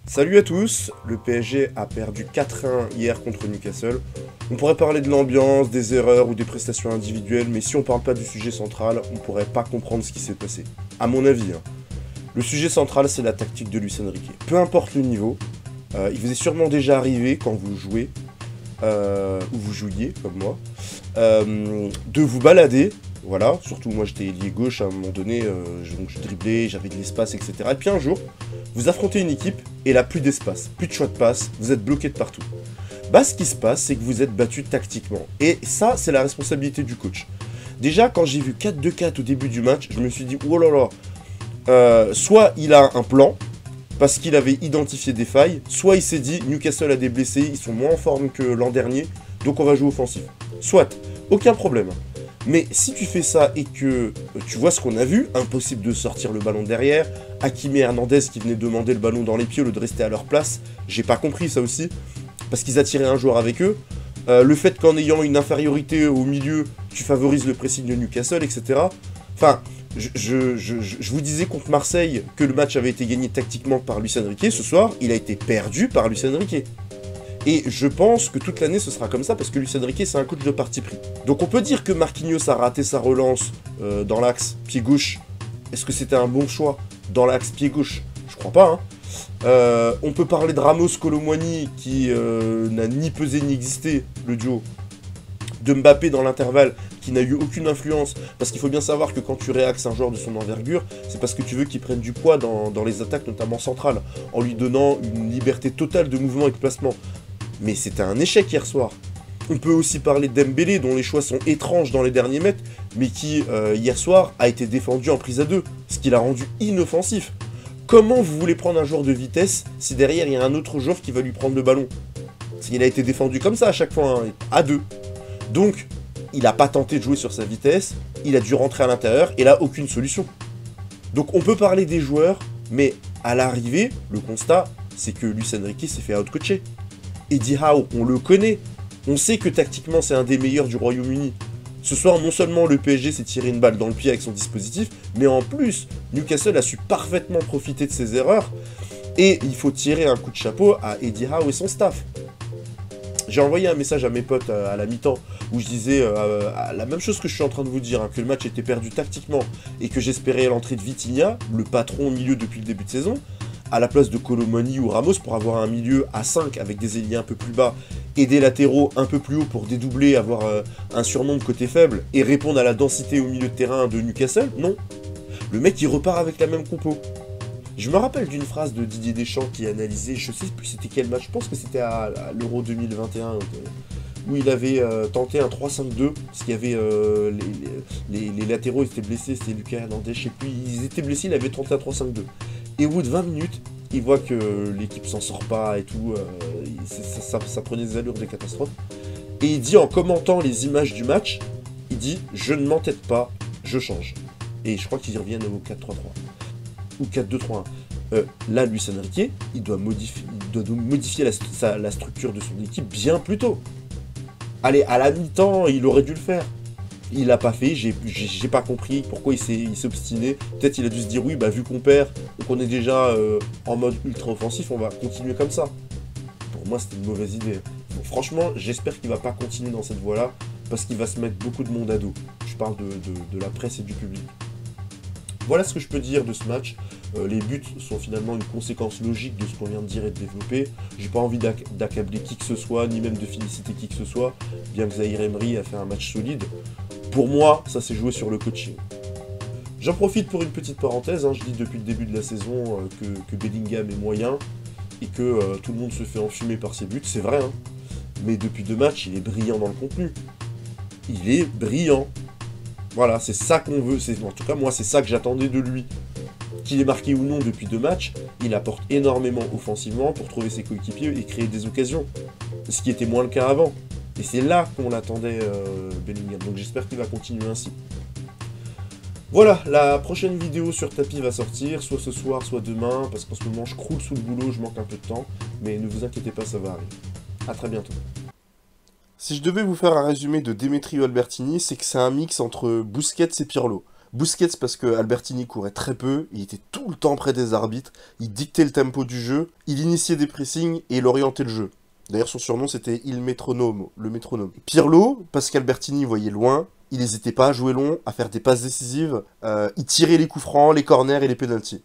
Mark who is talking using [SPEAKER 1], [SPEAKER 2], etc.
[SPEAKER 1] Salut à tous, le PSG a perdu 4-1 hier contre Newcastle. On pourrait parler de l'ambiance, des erreurs ou des prestations individuelles, mais si on parle pas du sujet central, on pourrait pas comprendre ce qui s'est passé. À mon avis, hein. Le sujet central, c'est la tactique de Luis Enrique. Peu importe le niveau, il vous est sûrement déjà arrivé quand vous jouez, ou vous jouiez, comme moi, de vous balader. Voilà, surtout moi j'étais ailier gauche à un moment donné, donc je driblais, j'avais de l'espace, etc. Et puis un jour, vous affrontez une équipe et là plus d'espace, plus de choix de passe, vous êtes bloqué de partout. Bah ce qui se passe, c'est que vous êtes battu tactiquement. Et ça, c'est la responsabilité du coach. Déjà, quand j'ai vu 4-2-4 au début du match, je me suis dit, oh là là, soit il a un plan, parce qu'il avait identifié des failles, soit il s'est dit, Newcastle a des blessés, ils sont moins en forme que l'an dernier, donc on va jouer offensif. Soit, aucun problème. Mais si tu fais ça et que tu vois ce qu'on a vu, impossible de sortir le ballon derrière, Hakimi et Hernandez qui venaient demander le ballon dans les pieds au lieu de rester à leur place, j'ai pas compris ça aussi, parce qu'ils attiraient un joueur avec eux. Le fait qu'en ayant une infériorité au milieu, tu favorises le pressing de Newcastle, etc. Enfin, je vous disais contre Marseille que le match avait été gagné tactiquement par Luis Enrique, ce soir, il a été perdu par Luis Enrique. Et je pense que toute l'année ce sera comme ça parce que Luis Enrique c'est un coach de parti pris. Donc on peut dire que Marquinhos a raté sa relance dans l'axe pied gauche. Est-ce que c'était un bon choix dans l'axe pied gauche? Je crois pas. Hein. On peut parler de Ramos Colomwani qui n'a ni pesé ni existé, le duo. De Mbappé dans l'intervalle qui n'a eu aucune influence. Parce qu'il faut bien savoir que quand tu réaxes un joueur de son envergure, c'est parce que tu veux qu'il prenne du poids dans les attaques, notamment centrales, en lui donnant une liberté totale de mouvement et de placement. Mais c'était un échec hier soir. On peut aussi parler d'Dembélé, dont les choix sont étranges dans les derniers mètres, mais qui, hier soir, a été défendu en prise à deux, ce qui l'a rendu inoffensif. Comment vous voulez prendre un joueur de vitesse si derrière il y a un autre joueur qui va lui prendre le ballon? Il a été défendu comme ça à chaque fois, hein, à deux. Donc, il n'a pas tenté de jouer sur sa vitesse, il a dû rentrer à l'intérieur, et là, aucune solution. Donc on peut parler des joueurs, mais à l'arrivée, le constat, c'est que Luis Enrique s'est fait outcoacher. Eddie Howe, on le connaît. On sait que tactiquement, c'est un des meilleurs du Royaume-Uni. Ce soir, non seulement le PSG s'est tiré une balle dans le pied avec son dispositif, mais en plus, Newcastle a su parfaitement profiter de ses erreurs. Et il faut tirer un coup de chapeau à Eddie Howe et son staff. J'ai envoyé un message à mes potes à la mi-temps où je disais la même chose que je suis en train de vous dire, hein, que le match était perdu tactiquement et que j'espérais l'entrée de Vitinha, le patron au milieu depuis le début de saison, à la place de Colomani ou Ramos pour avoir un milieu à 5 avec des ailiers un peu plus bas et des latéraux un peu plus hauts pour dédoubler, avoir un surnom de côté faible et répondre à la densité au milieu de terrain de Newcastle. Non. Le mec il repart avec la même compo. Je me rappelle d'une phrase de Didier Deschamps qui analysait, je sais plus c'était quel match, je pense que c'était à l'Euro 2021, où il avait tenté un 3-5-2, parce qu'il y avait les latéraux, ils étaient blessés, c'était Lucas Hernandez, je sais plus, ils étaient blessés, il avait tenté un 3-5-2. Et au bout de 20 minutes, il voit que l'équipe s'en sort pas et tout, ça prenait des allures de catastrophe. Et il dit en commentant les images du match, il dit « Je ne m'entête pas, je change ». Et je crois qu'ils y reviennent au 4-3-3 ou 4-2-3-1. Là, Luis Enrique, il doit modifier la structure de son équipe bien plus tôt. Allez, à la mi-temps, il aurait dû le faire. Il l'a pas fait, j'ai pas compris pourquoi il s'est obstiné. Peut-être il a dû se dire, oui, bah vu qu'on perd, et qu'on est déjà en mode ultra offensif, on va continuer comme ça. Pour moi, c'était une mauvaise idée. Donc, franchement, j'espère qu'il va pas continuer dans cette voie-là, parce qu'il va se mettre beaucoup de monde à dos. Je parle de la presse et du public. Voilà ce que je peux dire de ce match. Les buts sont finalement une conséquence logique de ce qu'on vient de dire et de développer. J'ai pas envie d'accabler qui que ce soit, ni même de féliciter qui que ce soit, bien que Zahir Emery a fait un match solide. Pour moi, ça s'est joué sur le coaching. J'en profite pour une petite parenthèse, hein, je dis depuis le début de la saison que Bellingham est moyen, et que tout le monde se fait enfumer par ses buts, c'est vrai, hein. Mais depuis 2 matchs, il est brillant dans le contenu. Il est brillant. Voilà, c'est ça qu'on veut, en tout cas moi c'est ça que j'attendais de lui. Qu'il ait marqué ou non depuis 2 matchs, il apporte énormément offensivement pour trouver ses coéquipiers et créer des occasions. Ce qui était moins le cas avant. Et c'est là qu'on l'attendait Bellingham, donc j'espère qu'il va continuer ainsi. Voilà, la prochaine vidéo sur tapis va sortir, soit ce soir, soit demain, parce qu'en ce moment je croule sous le boulot, je manque un peu de temps, mais ne vous inquiétez pas, ça va arriver. A très bientôt. Si je devais vous faire un résumé de Demetrio Albertini, c'est que c'est un mix entre Busquets et Pirlo. Busquets parce que Albertini courait très peu, il était tout le temps près des arbitres, il dictait le tempo du jeu, il initiait des pressings et il orientait le jeu. D'ailleurs son surnom c'était Il Métronome, le métronome. Pirlo parce qu'Albertini voyait loin, il n'hésitait pas à jouer long, à faire des passes décisives, il tirait les coups francs, les corners et les pénaltys.